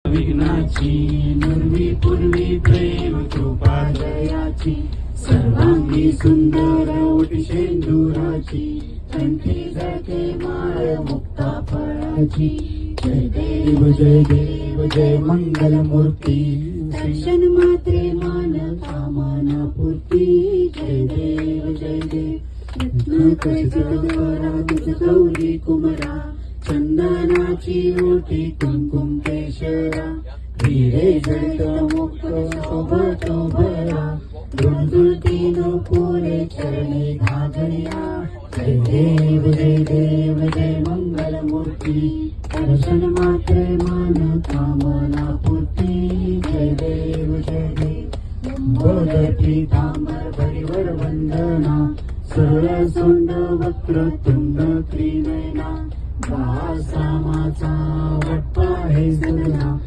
विघ्नाची नुर्वी पूर्वी प्रेम कृपा जयाची सर्वांगी सुंदर ओटी शेंदुराची कंठी जाते माळ मुक्ता फळाची जय देव जय मंगल मूर्ती दर्शन मात्रे मान कामना पूर्ती जय देव रत्न गौरी कुमरा चंदनाची ओटी कुंकुम केशरा हिरे जळत मुक्त शोभतो भरा दुलदुलती नुपुरे चरणी घागरिया जय देव जय मंगल मूर्ती दर्शन मात्रे मान कामना पूर्ती जय देव बोल पीतांबर परिवर वंदना सरळ सोंड वक्र तुंड त्रिनयना सामाचा वट्टा हे सुना